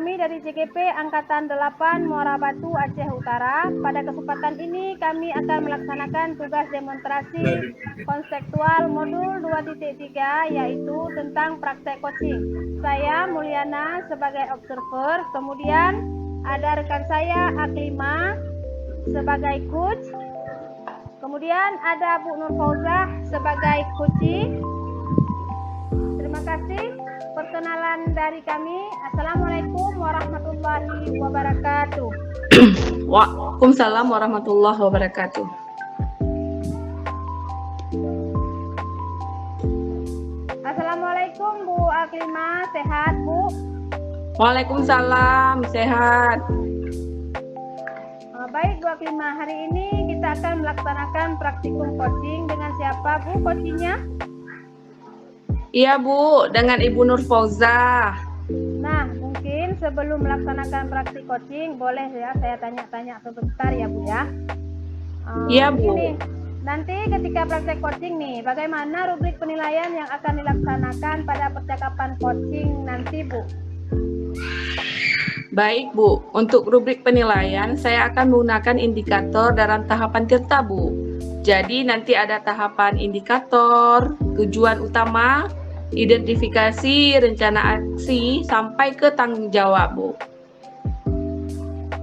kami dari JGP Angkatan 8 Muara Batu, Aceh Utara. Pada kesempatan ini kami akan melaksanakan tugas demonstrasi konseptual modul 2.3 yaitu tentang praktek coaching. Saya Mulyana sebagai observer, kemudian ada rekan saya Aklima sebagai coach, kemudian ada Bu Nur Fauzah sebagai coaching. Terima kasih. Perkenalan dari kami. Assalamualaikum warahmatullahi wabarakatuh. Waalaikumsalam warahmatullahi wabarakatuh. Assalamualaikum Bu Aklima, sehat Bu? Waalaikumsalam, sehat. Baik Bu Aklima, hari ini kita akan melaksanakan praktikum coaching dengan siapa Bu coachingnya? Iya Bu, dengan Ibu Nur Fauzah. Nah, mungkin sebelum melaksanakan praktik coaching, boleh ya saya tanya-tanya sebentar ya Bu ya. Iya Bu. Ini, nanti ketika praktek coaching nih, bagaimana rubrik penilaian yang akan dilaksanakan pada percakapan coaching nanti Bu? Baik Bu, untuk rubrik penilaian saya akan menggunakan indikator dalam tahapan tirta Bu. Jadi nanti ada tahapan indikator, tujuan utama, identifikasi, rencana aksi, sampai ke tanggung jawab Bu.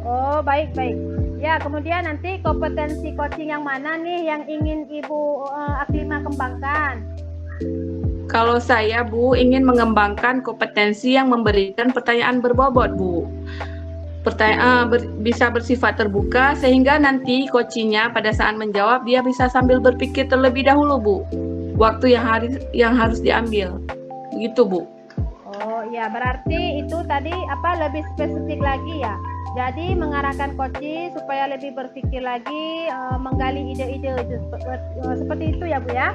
Oh baik. Ya kemudian nanti kompetensi coaching yang mana nih yang ingin Ibu Aklima kembangkan? Kalau saya Bu ingin mengembangkan kompetensi yang memberikan pertanyaan berbobot Bu. Bisa bersifat terbuka sehingga nanti coachingnya pada saat menjawab dia bisa sambil berpikir terlebih dahulu Bu. Waktu yang harus diambil. Begitu Bu. Oh iya, berarti itu tadi lebih spesifik lagi ya. Jadi mengarahkan coaching supaya lebih berpikir lagi, menggali ide-ide seperti itu ya Bu ya.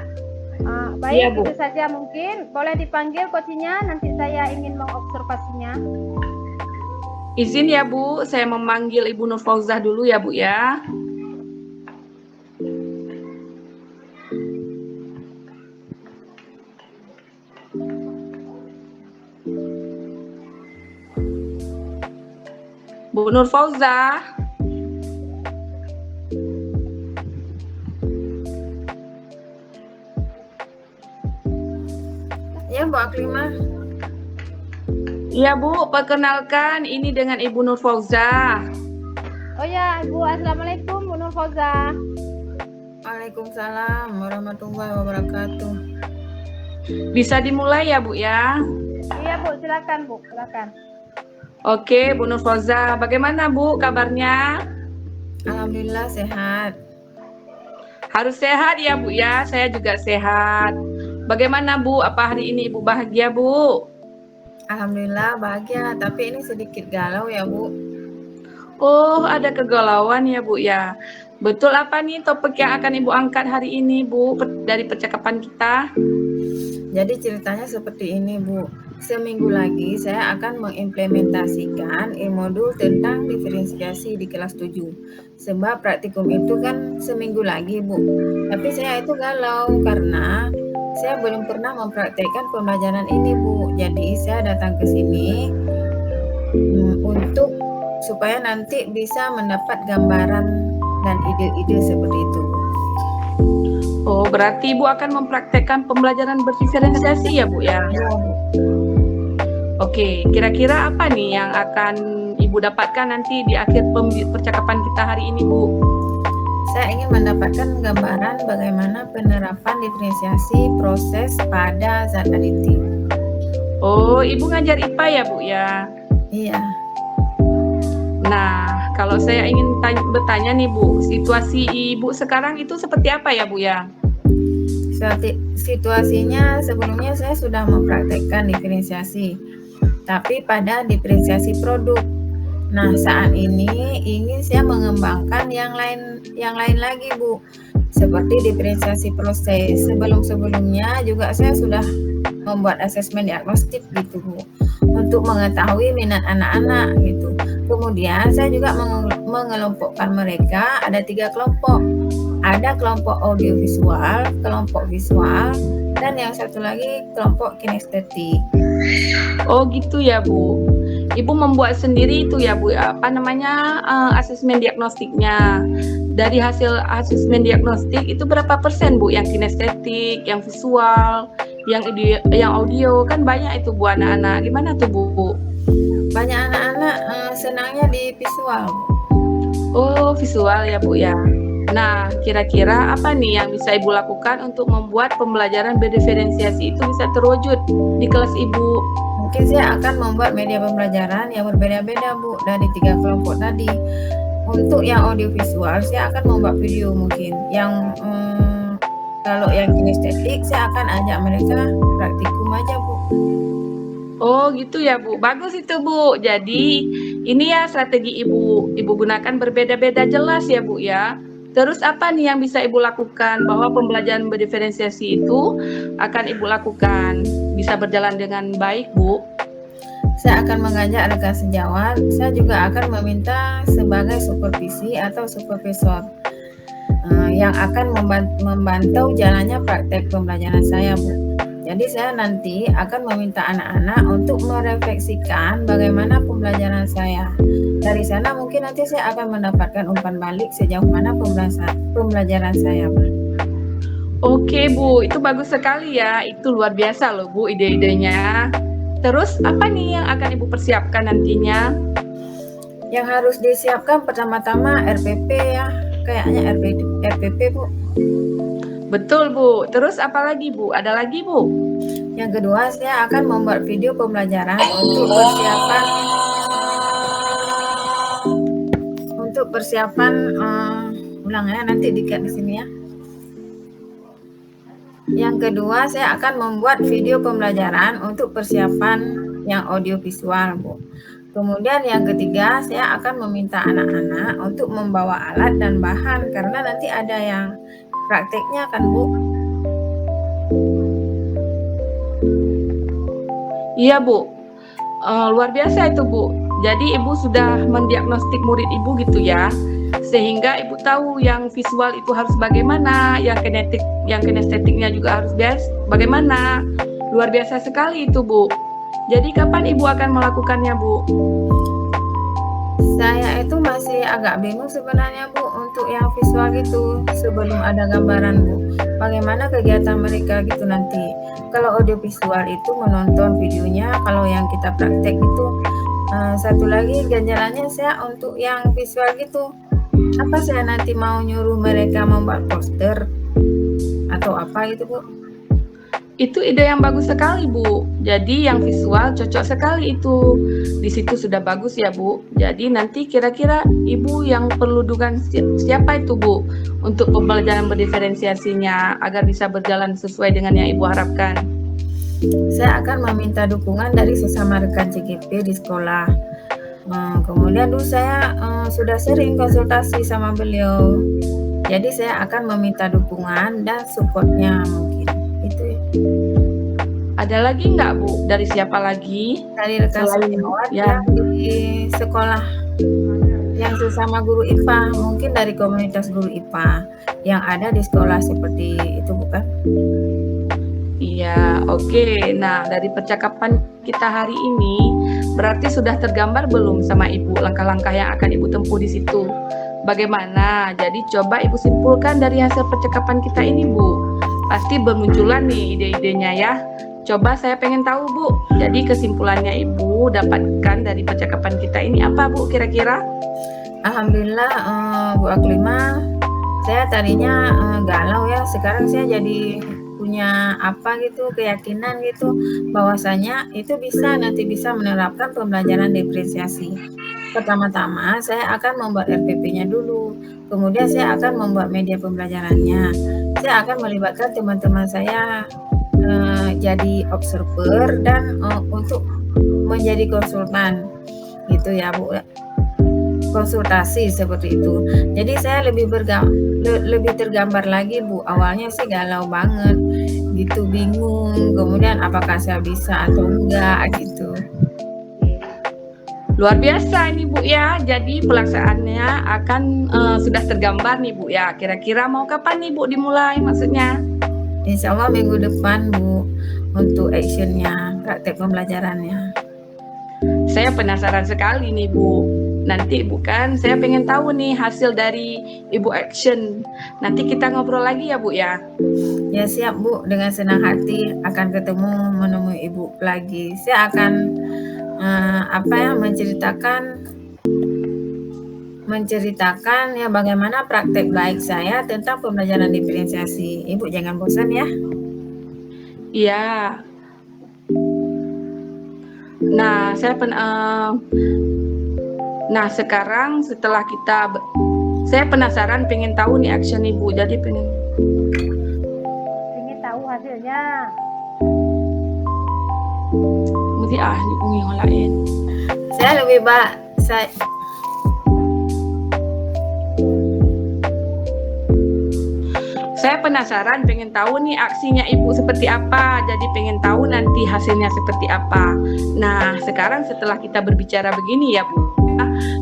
Baik ya, Bu. Itu saja mungkin. Boleh dipanggil coachingnya, nanti saya ingin mengobservasinya. Izin ya Bu, saya memanggil Ibu Nur Fauzah dulu ya Bu ya. Bu Nur Fauzah. Ya Bu Aklima. Iya Bu, perkenalkan ini dengan Ibu Nur Fauzah. Oh ya Ibu, Assalamualaikum Bu Nur Fauzah. Waalaikumsalam warahmatullahi wabarakatuh. Bisa dimulai ya Bu ya? Iya Bu, silakan Bu, silakan. Oke Bu Nur Fauzah, bagaimana Bu kabarnya? Alhamdulillah sehat. Harus sehat ya Bu ya, saya juga sehat. Bagaimana Bu, apa hari ini Ibu bahagia Bu? Alhamdulillah bahagia, tapi ini sedikit galau ya Bu. Oh, ada kegalauan ya Bu ya. Betul apa nih topik yang akan Ibu angkat hari ini Bu dari percakapan kita? Jadi ceritanya seperti ini Bu. Seminggu lagi saya akan mengimplementasikan modul tentang diferensiasi di kelas 7. Sebab praktikum itu kan seminggu lagi Bu. Tapi saya itu galau karena saya belum pernah mempraktekkan pembelajaran ini Bu. Jadi saya datang ke sini untuk supaya nanti bisa mendapat gambaran dan ide-ide seperti itu Bu. Oh, berarti Ibu akan mempraktekkan pembelajaran berdiferensiasi ya Bu ya? Ya Bu. Oke, kira-kira apa nih yang akan Ibu dapatkan nanti di akhir percakapan kita hari ini Bu? Saya ingin mendapatkan gambaran bagaimana penerapan diferensiasi proses pada zat aditif. Oh, Ibu ngajar IPA ya Bu ya? Iya. Nah, kalau saya ingin bertanya nih Bu, situasi Ibu sekarang itu seperti apa ya Bu ya? Situasinya sebelumnya saya sudah mempraktekkan diferensiasi, tapi pada diferensiasi produk. Nah, saat ini ingin saya mengembangkan yang lain lagi Bu, seperti diferensiasi proses. Sebelumnya juga saya sudah membuat asesmen diagnostik gitu Bu, untuk mengetahui minat anak-anak gitu. Kemudian saya juga mengelompokkan mereka ada 3 kelompok. Ada kelompok audiovisual, kelompok visual, dan yang satu lagi kelompok kinestetik. Oh gitu ya Bu. Ibu membuat sendiri itu ya Bu, apa namanya, asesmen diagnostiknya. Dari hasil asesmen diagnostik itu berapa persen Bu yang kinestetik, yang visual, yang audio, kan banyak itu Bu anak-anak. Gimana tuh Bu? Banyak anak-anak senangnya di visual, Bu. Oh, visual ya Bu ya. Nah, kira-kira apa nih yang bisa Ibu lakukan untuk membuat pembelajaran berdiferensiasi itu bisa terwujud di kelas Ibu? Mungkin saya akan membuat media pembelajaran yang berbeda-beda Bu dari 3 kelompok tadi. Untuk yang audiovisual saya akan membuat video mungkin. Yang kalau yang kinestetik saya akan ajak mereka praktikum aja Bu. Oh gitu ya Bu, bagus itu Bu. Jadi ini ya strategi Ibu gunakan berbeda-beda jelas ya Bu ya. Terus apa nih yang bisa Ibu lakukan bahwa pembelajaran berdiferensiasi itu akan Ibu lakukan bisa berjalan dengan baik Bu? Saya akan mengajak rekan sejawat. Saya juga akan meminta sebagai supervisi atau supervisor yang akan membantu jalannya praktek pembelajaran saya Bu. Jadi saya nanti akan meminta anak-anak untuk merefleksikan bagaimana pembelajaran saya. Dari sana mungkin nanti saya akan mendapatkan umpan balik sejauh mana pembelajaran saya, Bu. Oke Bu, itu bagus sekali ya. Itu luar biasa loh Bu ide-idenya. Terus apa nih yang akan Ibu persiapkan nantinya? Yang harus disiapkan pertama-tama RPP ya. Kayaknya RPP Bu. Betul Bu. Terus apa lagi Bu? Ada lagi Bu? Yang kedua, saya akan membuat video pembelajaran untuk persiapan ulang ya, nanti dikat di sini ya. Yang kedua, saya akan membuat video pembelajaran untuk persiapan yang audiovisual Bu. Kemudian yang ketiga, saya akan meminta anak-anak untuk membawa alat dan bahan karena nanti ada yang prakteknya kan Bu. Iya Bu, luar biasa itu Bu. Jadi Ibu sudah mendiagnostik murid Ibu gitu ya, sehingga Ibu tahu yang visual itu harus bagaimana, yang kinestetiknya juga harus bagaimana. Luar biasa sekali itu Bu. Jadi kapan Ibu akan melakukannya Bu? Saya itu masih agak bingung sebenarnya Bu untuk yang visual gitu sebelum ada gambaran Bu. Bagaimana kegiatan mereka gitu nanti. Kalau audiovisual itu menonton videonya, kalau yang kita praktek itu satu lagi ganjalannya saya untuk yang visual gitu. Apa saya nanti mau nyuruh mereka membuat poster atau apa gitu Bu? Itu ide yang bagus sekali Bu. Jadi yang visual cocok sekali itu. Di situ sudah bagus ya Bu. Jadi nanti kira-kira Ibu yang perlu dukungan siapa itu Bu untuk pembelajaran berdiferensiasinya agar bisa berjalan sesuai dengan yang Ibu harapkan. Saya akan meminta dukungan dari sesama rekan CGP di sekolah. Kemudian dulu saya sudah sering konsultasi sama beliau. Jadi saya akan meminta dukungan dan supportnya mungkin. Itu ya. Ada lagi nggak Bu? Dari siapa lagi? Dari rekan sejawat ya. yang di sekolah yang sesama guru IPA, mungkin dari komunitas guru IPA yang ada di sekolah seperti itu bukan? Iya, oke. Nah, dari percakapan kita hari ini berarti sudah tergambar belum sama Ibu langkah-langkah yang akan Ibu tempuh di situ? Bagaimana? Jadi coba Ibu simpulkan dari hasil percakapan kita ini Bu. Pasti bermunculan nih ide-idenya ya. Coba saya pengen tahu Bu. Jadi kesimpulannya Ibu dapatkan dari percakapan kita ini apa Bu kira-kira? Alhamdulillah Bu Aklima, saya tadinya galau ya. Sekarang saya jadi punya apa gitu keyakinan gitu bahwasanya itu nanti bisa menerapkan pembelajaran diferensiasi. Pertama-tama saya akan membuat RPP-nya dulu, kemudian saya akan membuat media pembelajarannya. Saya akan melibatkan teman-teman saya jadi observer dan untuk menjadi konsultan gitu ya Bu, konsultasi seperti itu. Jadi saya lebih tergambar lagi Bu. Awalnya sih galau banget gitu, bingung, kemudian apakah saya bisa atau enggak gitu. Luar biasa ini Bu ya. Jadi pelaksanaannya akan sudah tergambar nih Bu ya. Kira-kira mau kapan nih Bu dimulai maksudnya? Insya Allah minggu depan Bu untuk actionnya, praktek pembelajarannya. saya penasaran sekali nih Bu. Nanti bukan, saya pengen tahu nih hasil dari Ibu action. Nanti kita ngobrol lagi ya Bu ya. Ya siap Bu, dengan senang hati akan ketemu menemui Ibu lagi. Saya akan menceritakan ya bagaimana praktek baik saya tentang pembelajaran diferensiasi. Ibu jangan bosan ya. Iya. Nah, nah sekarang setelah saya penasaran, pengen tahu nih action Ibu. Jadi pengen tahu hasilnya. mesti di yang lain. Saya lebih Saya penasaran, pengen tahu nih aksinya Ibu seperti apa. Jadi pengen tahu nanti hasilnya seperti apa. Nah, sekarang setelah kita berbicara begini ya Bu,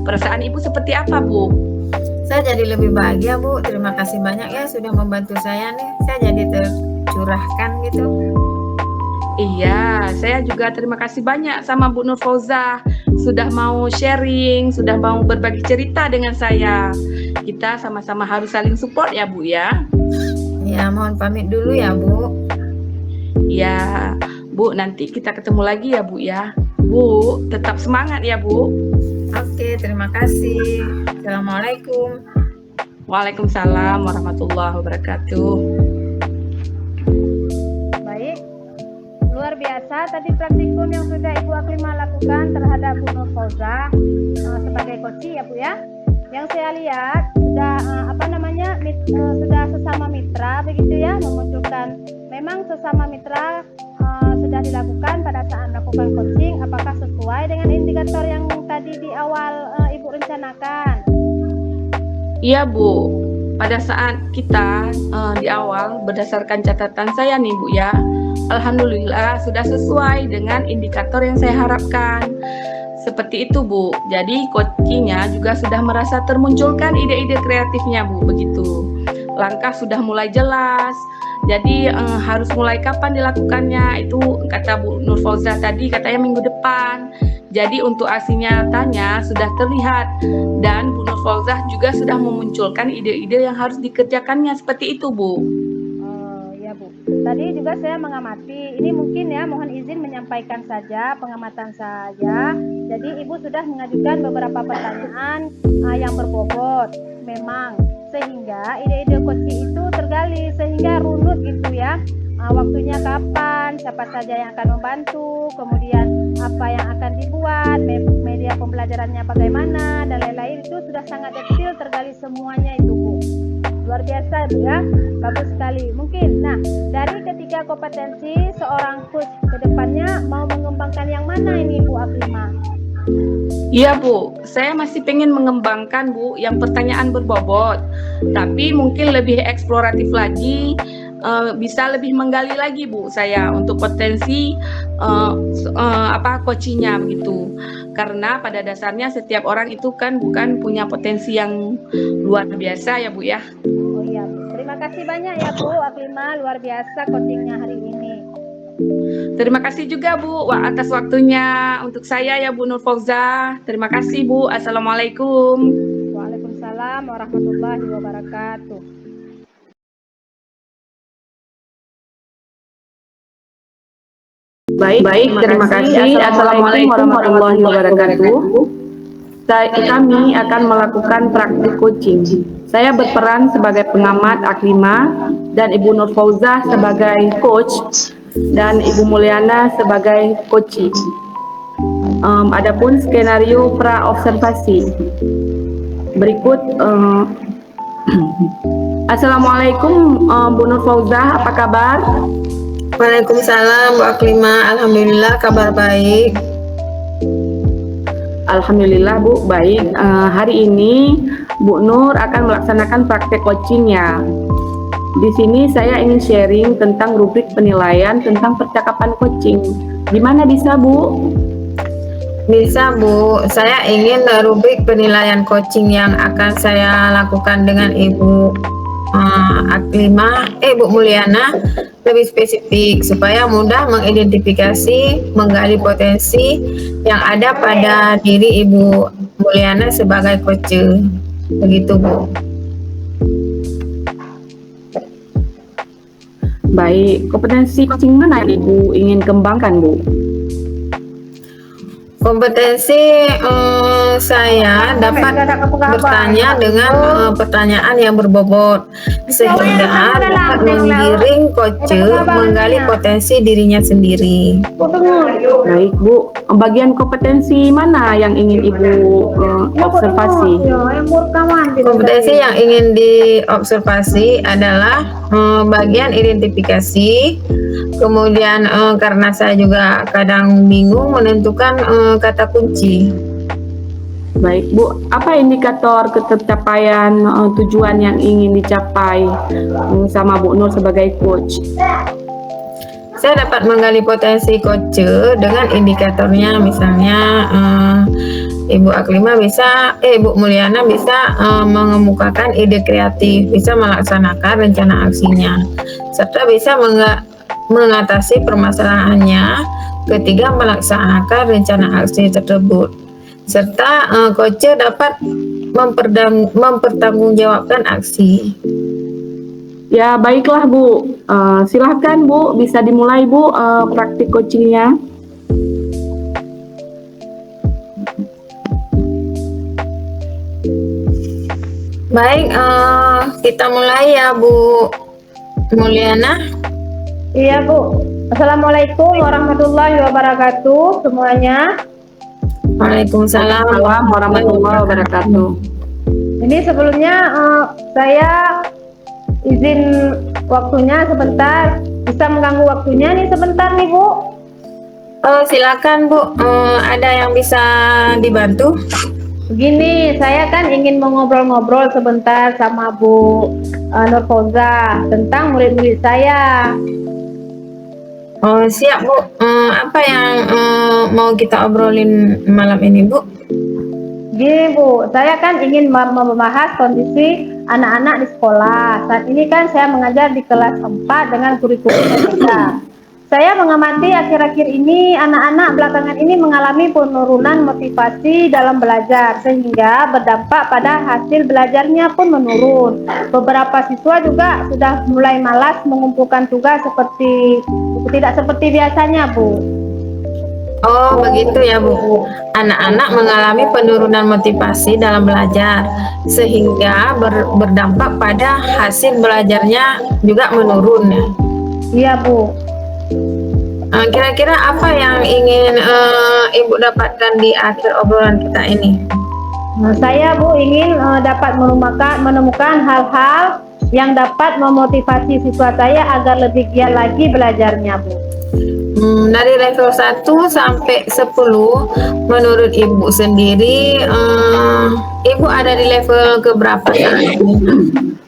perasaan Ibu seperti apa Bu? Saya jadi lebih bahagia Bu. Terima kasih banyak ya sudah membantu saya nih. Saya jadi tercurahkan gitu. Iya, saya juga terima kasih banyak sama Bu Nurfauzah sudah mau sharing, sudah mau berbagi cerita dengan saya. Kita sama-sama harus saling support ya Bu ya. Ya, mohon pamit dulu ya Bu. Ya, Bu, nanti kita ketemu lagi ya Bu ya. Bu, tetap semangat ya Bu. Oke, terima kasih. Assalamualaikum. Waalaikumsalam warahmatullahi wabarakatuh. Baik, luar biasa tadi praktikum yang sudah Ibu Aklimah lakukan terhadap Bu Nurfauzah sebagai coach ya Bu ya. Yang saya lihat sudah sudah sesama mitra begitu ya, memunculkan memang sesama mitra sudah dilakukan pada saat melakukan coaching. Apakah sesuai dengan indikator yang tadi di awal Ibu rencanakan? Iya Bu, pada saat kita di awal berdasarkan catatan saya nih Bu ya, alhamdulillah sudah sesuai dengan indikator yang saya harapkan. Seperti itu Bu, jadi coachingnya juga sudah merasa termunculkan ide-ide kreatifnya Bu, begitu. Langkah sudah mulai jelas, jadi harus mulai kapan dilakukannya, itu kata Bu Nurfauzah tadi katanya minggu depan. Jadi untuk aksi nyatanya sudah terlihat, dan Bu Nurfauzah juga sudah memunculkan ide-ide yang harus dikerjakannya, seperti itu Bu. Ya Bu, tadi juga saya mengamati, ini mungkin ya mohon izin menyampaikan saja pengamatan saja. Jadi Ibu sudah mengajukan beberapa pertanyaan yang berbobot memang, sehingga ide-ide coaching itu tergali, sehingga runut gitu ya. Waktunya kapan, siapa saja yang akan membantu, kemudian apa yang akan dibuat, media pembelajarannya bagaimana, dan lain-lain, itu sudah sangat detail tergali semuanya itu Bu. Luar biasa Bu ya, bagus sekali. Mungkin, nah dari ketiga kompetensi seorang coach ke depannya mau mengembangkan yang mana ini Bu Aklimah? Iya Bu, saya masih pengen mengembangkan Bu yang pertanyaan berbobot, tapi mungkin lebih eksploratif lagi, bisa lebih menggali lagi Bu saya untuk potensi coachingnya begitu. Karena pada dasarnya setiap orang itu kan bukan punya potensi yang luar biasa ya Bu ya. Oh iya Bu, terima kasih banyak ya Bu Aklimah, luar biasa coachingnya hari ini. Terima kasih juga Bu atas waktunya untuk saya ya Bu Nurfauzah. Terima kasih Bu. Assalamualaikum. Waalaikumsalam warahmatullahi wabarakatuh. Baik, terima kasih. Assalamualaikum warahmatullahi wabarakatuh. Kami akan melakukan praktik coaching. Saya berperan sebagai pengamat Aklimah dan Ibu Nurfauzah sebagai coach dan Ibu Mulyana sebagai coaching. Adapun skenario pra-observasi berikut. Assalamualaikum Bu Nurfauzah, apa kabar? Waalaikumsalam Bu Aklimah, alhamdulillah kabar baik. Alhamdulillah Bu, baik. Hari ini Bu Nur akan melaksanakan praktek coachingnya. Di sini saya ingin sharing tentang rubrik penilaian tentang percakapan coaching. Gimana bisa Bu? Bisa Bu, saya ingin rubrik penilaian coaching yang akan saya lakukan dengan Ibu Aklima, Bu Mulyana lebih spesifik supaya mudah mengidentifikasi, menggali potensi yang ada pada diri Ibu Mulyana sebagai coach. Begitu, Bu. Baik, kompetensi coaching mana yang Ibu ingin kembangkan, Bu? Kompetensi saya dapat bertanya dengan pertanyaan yang berbobot sehingga dapat menggiring coach menggali potensi dirinya sendiri. Baik, Bu. Bagian kompetensi mana yang ingin Ibu observasi? Kompetensi yang ingin diobservasi adalah bagian identifikasi. Kemudian karena saya juga kadang bingung menentukan kata kunci. Baik, Bu. Apa indikator ketercapaian tujuan yang ingin dicapai sama Bu Nur sebagai coach? Saya dapat menggali potensi coach dengan indikatornya, misalnya Ibu Aklima bisa, Ibu Mulyana bisa mengemukakan ide kreatif, bisa melaksanakan rencana aksinya, serta bisa mengatasi permasalahannya ketika melaksanakan rencana aksi tersebut, serta coach dapat mempertanggungjawabkan aksi. Ya, baiklah, Bu. Silahkan, Bu. Bisa dimulai, Bu, praktik coachingnya. Baik, kita mulai ya, Bu Mulyana. Iya, Bu. Assalamualaikum warahmatullahi wabarakatuh semuanya. Waalaikumsalam warahmatullahi wabarakatuh. Ini sebelumnya saya izin waktunya sebentar. Bisa mengganggu waktunya nih sebentar nih, Bu? Silakan, Bu. Ada yang bisa dibantu? Begini, saya kan ingin mengobrol-ngobrol sebentar sama Bu Nur Fauza tentang murid-murid saya. Siap, Bu. Apa yang mau kita obrolin malam ini, Bu? Gini, Bu, saya kan ingin membahas kondisi anak-anak di sekolah. Saat ini kan saya mengajar di kelas 4 dengan kurikulum berbeda. Saya mengamati akhir-akhir ini anak-anak belakangan ini mengalami penurunan motivasi dalam belajar sehingga berdampak pada hasil belajarnya pun menurun. Beberapa siswa juga sudah mulai malas mengumpulkan tugas tidak seperti biasanya, Bu. Begitu ya, Bu. Anak-anak mengalami penurunan motivasi dalam belajar sehingga berdampak pada hasil belajarnya juga menurun ya. Iya, Bu. Kira-kira apa yang ingin Ibu dapatkan di akhir obrolan kita ini? Saya, Bu, ingin dapat menemukan hal-hal yang dapat memotivasi siswa saya agar lebih giat lagi belajarnya, Bu. Dari level 1 sampai 10 menurut Ibu sendiri, Ibu ada di level keberapa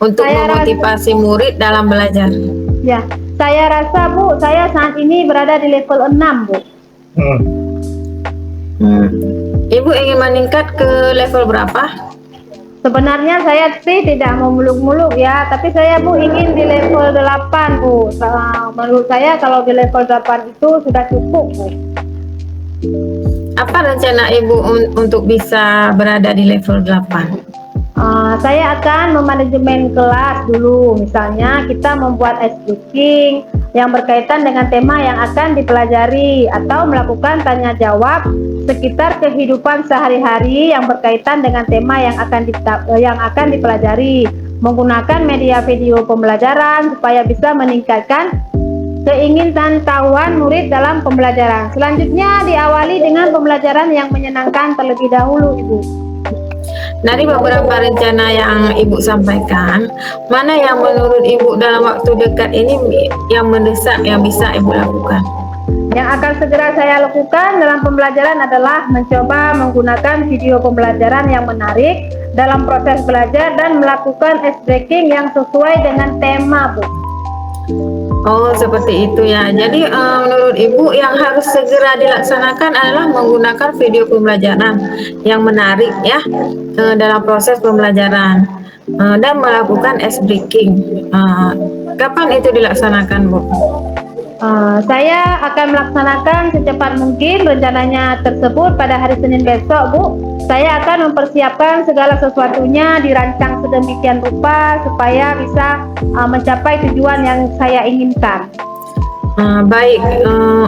untuk memotivasi murid dalam belajar? Ya, saya rasa, Bu, saya saat ini berada di level 6, Bu. Ibu ingin meningkat ke level berapa? Sebenarnya saya sih tidak mau muluk-muluk ya, tapi saya, Bu, ingin di level 8, Bu. Menurut saya kalau di level 8 itu sudah cukup, Bu. Apa rencana Ibu untuk bisa berada di level 8? Saya akan memanajemen kelas dulu. Misalnya kita membuat ice breaking yang berkaitan dengan tema yang akan dipelajari atau melakukan tanya jawab sekitar kehidupan sehari-hari yang berkaitan dengan tema yang akan dipelajari, menggunakan media video pembelajaran supaya bisa meningkatkan keingintahuan murid dalam pembelajaran. Selanjutnya diawali dengan pembelajaran yang menyenangkan terlebih dahulu, Ibu. Dari beberapa rencana yang Ibu sampaikan, mana yang menurut Ibu dalam waktu dekat ini yang mendesak yang bisa Ibu lakukan? Yang akan segera saya lakukan dalam pembelajaran adalah mencoba menggunakan video pembelajaran yang menarik dalam proses belajar dan melakukan ice breaking yang sesuai dengan tema, Bu. Seperti itu ya. Jadi menurut Ibu yang harus segera dilaksanakan adalah menggunakan video pembelajaran yang menarik ya dalam proses pembelajaran. dan melakukan ice breaking. Kapan itu dilaksanakan, Bu? Saya akan melaksanakan secepat mungkin rencananya tersebut pada hari Senin besok, Bu. Saya akan mempersiapkan segala sesuatunya, dirancang sedemikian rupa supaya bisa mencapai tujuan yang saya inginkan. Baik,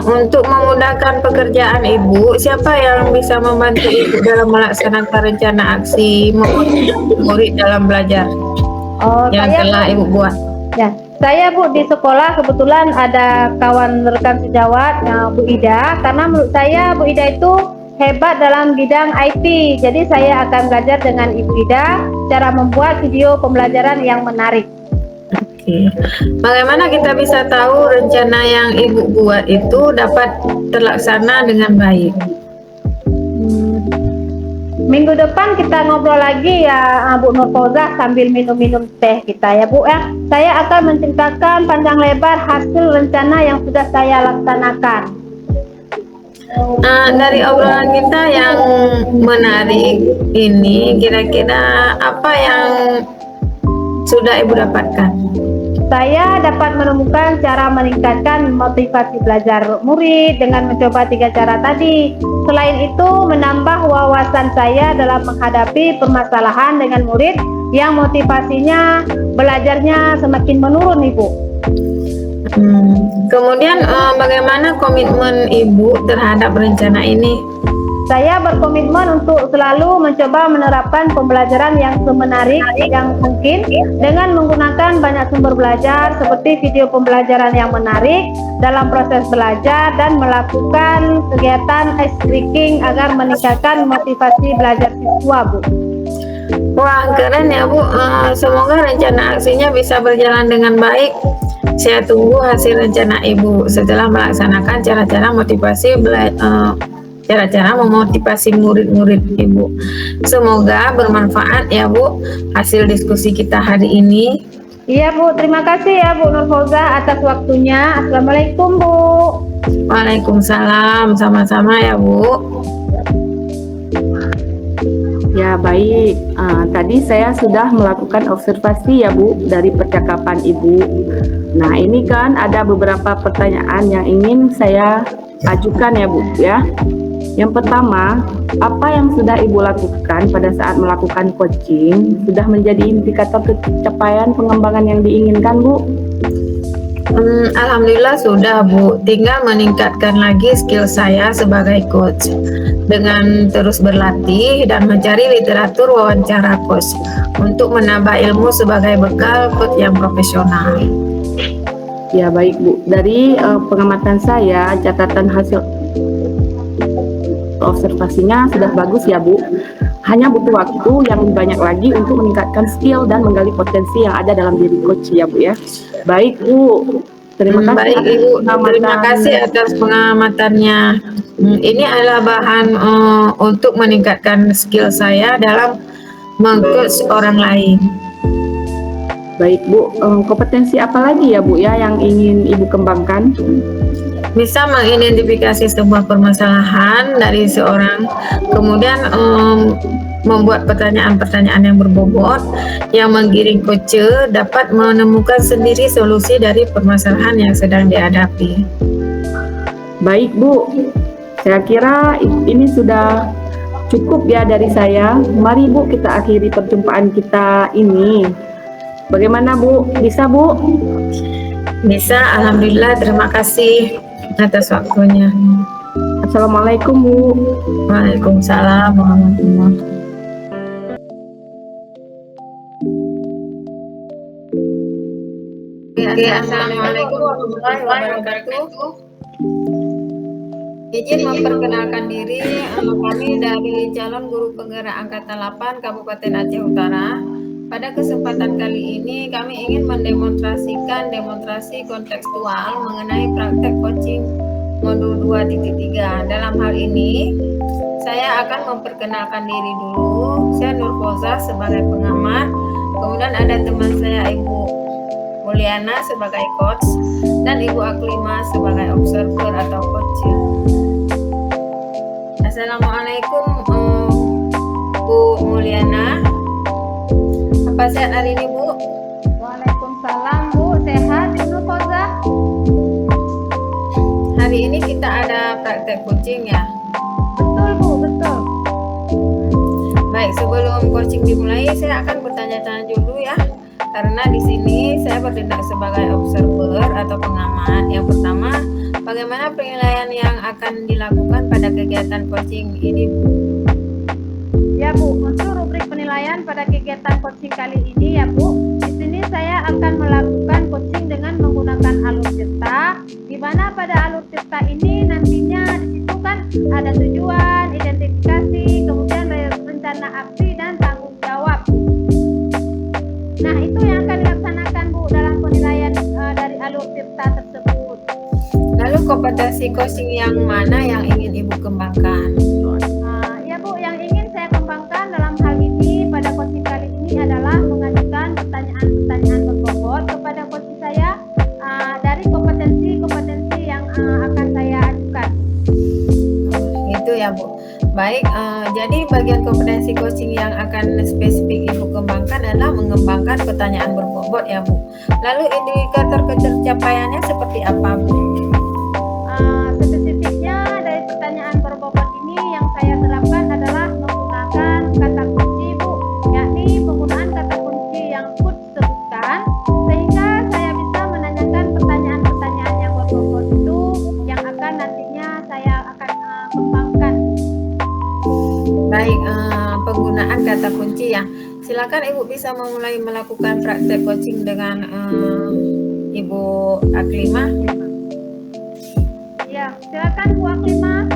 untuk memudahkan pekerjaan Ibu, siapa yang bisa membantu Ibu dalam melaksanakan rencana aksi murid dalam belajar yang telah Ibu buat? Ya, saya Bu di sekolah kebetulan ada kawan rekan sejawat Bu Ida, karena menurut saya Bu Ida itu hebat dalam bidang IT. Jadi saya akan belajar dengan Ibu Ida cara membuat video pembelajaran yang menarik. Oke. Bagaimana kita bisa tahu rencana yang Ibu buat itu dapat terlaksana dengan baik? Minggu depan kita ngobrol lagi ya Bu Nurfauzah sambil minum-minum teh kita ya Bu ya. Saya akan menceritakan panjang lebar hasil rencana yang sudah saya laksanakan. Dari obrolan kita yang menarik ini, kira-kira apa yang sudah Ibu dapatkan? Saya dapat menemukan cara meningkatkan motivasi belajar murid dengan mencoba 3 cara tadi. Selain itu, menambah wawasan saya dalam menghadapi permasalahan dengan murid yang motivasinya belajarnya semakin menurun, Ibu. Kemudian bagaimana komitmen Ibu terhadap rencana ini? Saya berkomitmen untuk selalu mencoba menerapkan pembelajaran yang semenarik yang mungkin dengan menggunakan banyak sumber belajar seperti video pembelajaran yang menarik dalam proses belajar dan melakukan kegiatan ice breaking agar meningkatkan motivasi belajar siswa, Bu. Wah, keren ya Bu. Semoga rencana aksinya bisa berjalan dengan baik. Saya tunggu hasil rencana Ibu setelah melaksanakan cara-cara memotivasi murid-murid Ibu. Semoga bermanfaat ya Bu hasil diskusi kita hari ini. Iya Bu, terima kasih ya Bu Nurfauzah atas waktunya. Assalamualaikum Bu. Waalaikumsalam, sama-sama ya Bu. Ya baik, tadi saya sudah melakukan observasi ya Bu dari percakapan Ibu. Nah ini kan ada beberapa pertanyaan yang ingin saya ajukan ya Bu ya. Yang pertama, apa yang sudah Ibu lakukan pada saat melakukan coaching sudah menjadi indikator pencapaian pengembangan yang diinginkan Bu? Alhamdulillah sudah Bu, tinggal meningkatkan lagi skill saya sebagai coach dengan terus berlatih dan mencari literatur wawancara coach untuk menambah ilmu sebagai bekal coach yang profesional. Ya baik Bu, dari pengamatan saya catatan hasil observasinya sudah bagus ya Bu. Hanya butuh waktu yang lebih banyak lagi untuk meningkatkan skill dan menggali potensi yang ada dalam diri coach ya Bu ya. Baik Bu, terima kasih. Baik Ibu, terima kasih atas pengamatannya. Ini adalah bahan untuk meningkatkan skill saya dalam meng-coach orang lain. Baik Bu, kompetensi apa lagi ya Bu ya yang ingin Ibu kembangkan? Bisa mengidentifikasi sebuah permasalahan dari seorang, kemudian membuat pertanyaan-pertanyaan yang berbobot yang menggiring coach dapat menemukan sendiri solusi dari permasalahan yang sedang dihadapi. Baik Bu, saya kira ini sudah cukup ya dari saya. Mari Bu kita akhiri perjumpaan kita ini. Bagaimana Bu? Bisa Bu? Bisa, alhamdulillah, terima kasih atas waktunya. Assalamualaikum Bu. Waalaikumsalam warahmatullahi. Assalamualaikum warahmatullahi wabarakatuh. Izin memperkenalkan diri, kami dari calon guru penggerak Angkatan 8 Kabupaten Aceh Utara. Pada kesempatan kali ini kami ingin mendemonstrasikan demonstrasi kontekstual mengenai praktek coaching modul 2.3. Dalam hal ini saya akan memperkenalkan diri dulu. Saya Nurfauzah sebagai pengamat, kemudian ada teman saya Ibu Mulyana sebagai coach dan Ibu Aklima sebagai observer atau coach. Assalamualaikum Bu Mulyana. Apa sehat hari ini, Bu? Waalaikumsalam Bu, sehat Ibnu Fauzah? Hari ini kita ada praktek coaching ya. Betul Bu, betul. Baik, sebelum coaching dimulai, saya akan bertanya-tanya dulu ya. Karena di sini saya bertindak sebagai observer atau pengamat. Yang pertama, bagaimana penilaian yang akan dilakukan pada kegiatan coaching ini, Bu? Ya Bu, untuk rubrik penilaian pada kegiatan coaching kali ini ya Bu, di sini saya akan melakukan coaching dengan menggunakan alur cerita, di mana pada alur cerita ini nantinya di situ kan ada tujuan, identifikasi, kemudian rencana aksi dan tanggung jawab. Nah, itu yang akan dilaksanakan Bu dalam penilaian dari alur cerita tersebut. Lalu kompetensi coaching yang mana yang ingin Ibu kembangkan? Ya Bu, yang ingin saya kembangkan dalam hal ini pada coaching kali ini adalah mengajukan pertanyaan-pertanyaan berbobot kepada coach saya dari kompetensi-kompetensi yang akan saya ajukan. Itu ya, Bu. Baik, jadi bagian kompetensi coaching yang akan spesifik Ibu kembangkan adalah mengembangkan pertanyaan berbobot ya, Bu. Lalu indikator pencapaiannya seperti apa, Bu? Spesifiknya dari pertanyaan berbobot ini yang saya terapkan adalah menggunakan kata kunci Bu, yakni penggunaan kata kunci yang Coach sebutkan, sehingga saya bisa menanyakan pertanyaan-pertanyaan yang berbobot itu yang akan nantinya saya akan kembangkan. Baik, penggunaan kata kunci ya. Silakan Ibu bisa memulai melakukan praktek coaching dengan Ibu Aklimah. Ya, silakan Bu Aklimah.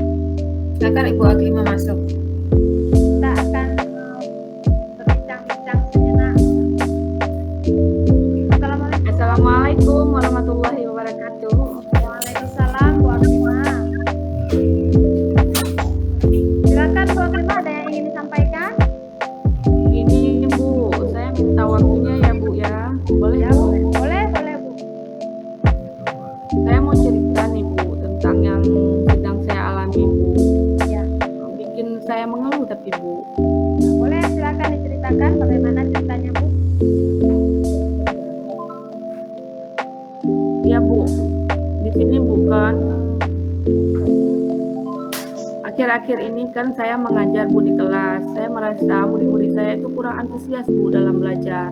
Silakan Ibu Aklimah masuk. Kita akan berbincang-bincang sejenak. Assalamualaikum warahmatullahi wabarakatuh. Waalaikumsalam Bu Aklimah. Silakan Bu Aklimah, ada yang ingin disampaikan? Ini Bu, saya minta waktunya ya Bu ya. Boleh Ya, Bu? boleh Bu. Saya mau cerita nih Bu tentang yang sedang saya alami Bu. Ya, Bikin saya mengeluh tapi Bu. boleh silakan diceritakan bagaimana ceritanya Bu. Ya Bu, di sini bukan akhir-akhir ini kan saya mengajar Bu di kelas. Saya merasa murid-murid saya itu kurang antusias Bu dalam belajar.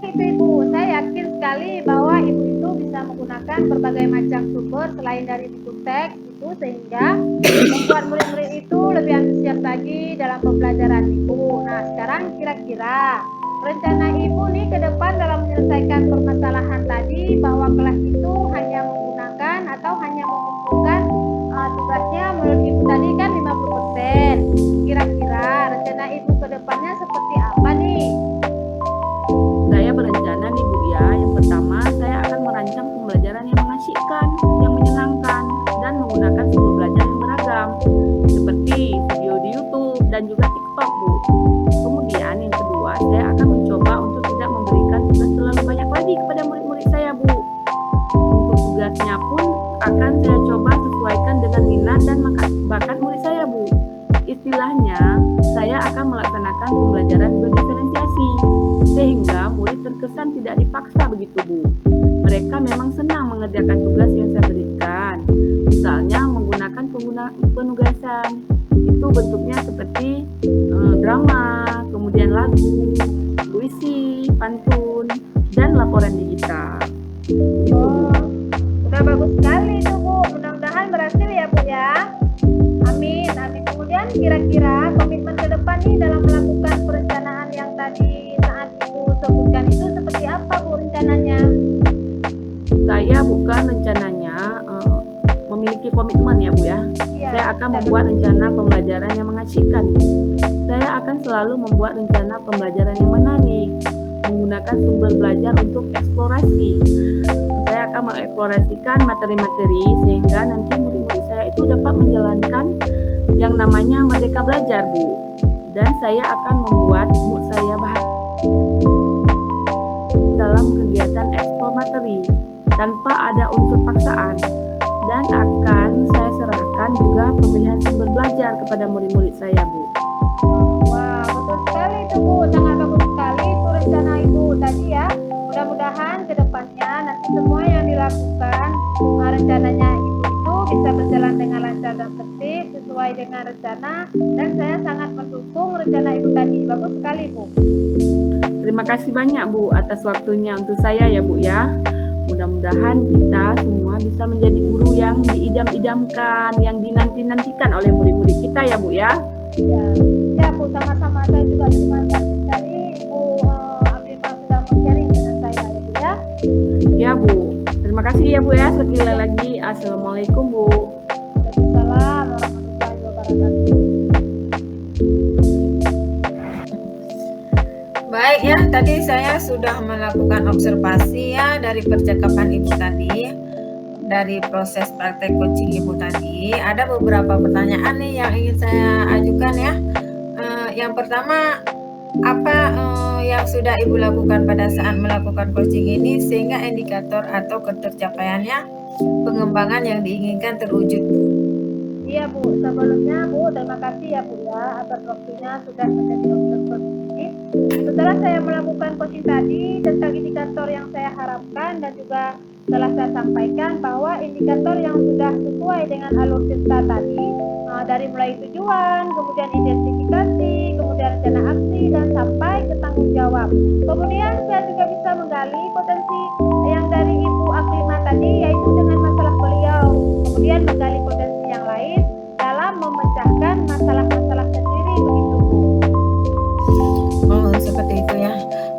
Itu Ibu, saya yakin sekali bahwa Ibu itu bisa menggunakan berbagai macam sumber selain dari buku teks itu, sehingga membuat murid-murid itu lebih antusias lagi dalam pembelajaran Ibu. Nah, sekarang kira-kira rencana Ibu nih ke depan dalam menyelesaikan permasalahan tadi, bahwa kelas itu hanya menggunakan atau hanya mengumpulkan tugasnya menurut Ibu tadi kan 50%. Kira-kira rencana Ibu ke depannya seperti apa nih? Saya berencana nih Bu ya, yang pertama saya akan merancang pembelajaran yang mengasyikkan, yang menyenangkan, dan menggunakan sumber belajar yang beragam, seperti video di YouTube dan juga TikTok Bu. Kemudian yang kedua, saya akan mencoba untuk tidak memberikan tugas terlalu banyak lagi kepada murid-murid saya Bu. Untuk tugasnya pun akan saya coba sesuaikan dengan minat dan bakat murid saya Bu. Istilahnya, saya akan melaksanakan pembelajaran berdiferensiasi, sehingga murid terkesan tidak dipaksa begitu Bu. Mereka memang senang mengerjakan tugas yang saya berikan. Misalnya menggunakan penugasan. Itu bentuknya seperti drama, kemudian lagu, puisi, pantun, dan laporan digital. Gitu Bu. Udah bagus sekali itu Bu. Mudah-mudahan berhasil ya Bu ya. Amin, amin. Kemudian kira-kira komitmen ke depan nih dalam melakukan perencanaan yang tadi saat Ibu sebutkan itu seperti apa Bu rencananya? Saya bukan rencananya memiliki komitmen ya Bu ya. Iya, Saya akan membuat rencana pembelajaran yang mengasyikkan. Saya akan selalu membuat rencana pembelajaran yang menarik, menggunakan sumber belajar untuk eksplorasi. Saya akan mengeksplorasikan materi-materi sehingga nanti murid-murid saya itu dapat menjalankan yang namanya Merdeka Belajar Bu. Dan saya akan membuat mood saya bahagia dalam kegiatan ekspor materi tanpa ada unsur paksaan, dan akan saya serahkan juga pemilihan sumber belajar kepada murid-murid saya Bu. Wah, betul sekali itu Bu. sesuai dengan rencana, dan saya sangat mendukung rencana Ibu tadi. Bagus sekali, Bu. Terima kasih banyak Bu atas waktunya untuk saya ya Bu ya. Mudah-mudahan kita semua bisa menjadi guru yang diidam-idamkan, yang dinanti-nantikan oleh murid-murid kita ya Bu ya. Ya Bu, sama-sama. Saya juga terima kasih sekali Ibu Afifah sudah sharing dengan saya ya Bu ya. Ya Bu, terima kasih ya Bu ya. Sekali lagi, Assalamualaikum Bu. Waalaikumsalam warahmatullahi wabarakatuh. Baik ya, tadi saya sudah melakukan observasi ya dari percakapan Ibu tadi, dari proses praktek coaching Ibu tadi. Ada beberapa pertanyaan nih yang ingin saya ajukan ya. Yang pertama, apa yang sudah Ibu lakukan pada saat melakukan coaching ini sehingga indikator atau ketercapaiannya pengembangan yang diinginkan terwujud? Iya Bu, sebelumnya Bu terima kasih ya Bu ya atas waktunya sudah menjadi observer ini. Setelah saya melakukan coaching tadi tentang indikator yang saya harapkan dan juga telah saya sampaikan bahwa indikator yang sudah sesuai dengan alur cerita tadi, dari mulai tujuan, kemudian identifikasi, kemudian rencana aksi, dan sampai ke tanggung jawab. Kemudian saya juga bisa menggali potensi yang dari Ibu Aklima tadi, yaitu dengan masalah beliau, kemudian menggali potensi yang lain dalam memecahkan masalah-masalah sendiri, begitu Bu. Oh, seperti itu ya.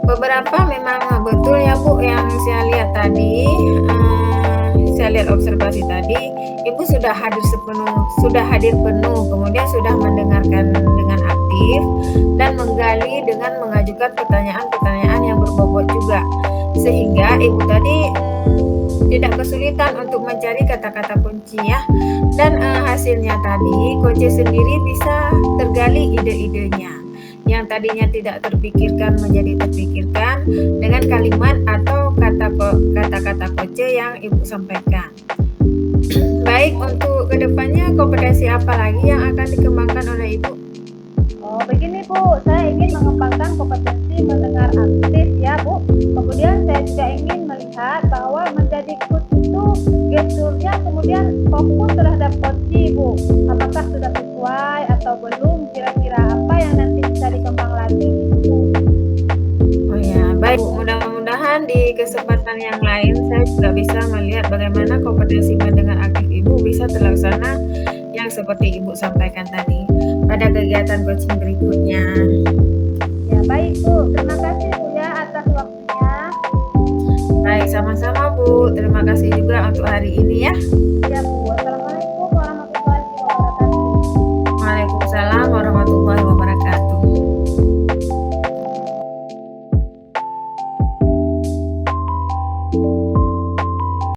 Beberapa memang betul ya Bu yang saya lihat tadi, saya lihat observasi tadi, Ibu sudah hadir penuh, kemudian sudah mendengarkan dengan aktif dan menggali dengan mengajukan pertanyaan-pertanyaan yang berbobot juga, sehingga Ibu tadi tidak kesulitan untuk mencari kata-kata kunci ya. Dan hasilnya tadi coach sendiri bisa tergali ide-idenya yang tadinya tidak terpikirkan menjadi terpikirkan dengan kalimat atau kata-kata coach yang Ibu sampaikan. Baik, untuk kedepannya kompetensi apa lagi yang akan dikembangkan oleh Ibu? Oh, begini Bu, saya ingin mengembangkan kompetensi mendengar aktif ya Bu. Kemudian saya juga ingin melihat bahwa menjadi coach itu gesturnya kemudian fokus terhadap kunci Bu. Apakah sudah sesuai atau belum, kira-kira apa yang nanti bisa dikembang lagi Bu. Oh ya, baik Bu, mudah-mudahan di kesempatan yang lain saya juga bisa melihat bagaimana kompetensi mendengar aktif Ibu bisa terlaksana yang seperti Ibu sampaikan tadi pada kegiatan coaching berikutnya. Ya baik Bu, terima kasih Bu ya atas waktunya. Baik, sama-sama Bu. Terima kasih juga untuk hari ini ya. Ya Bu.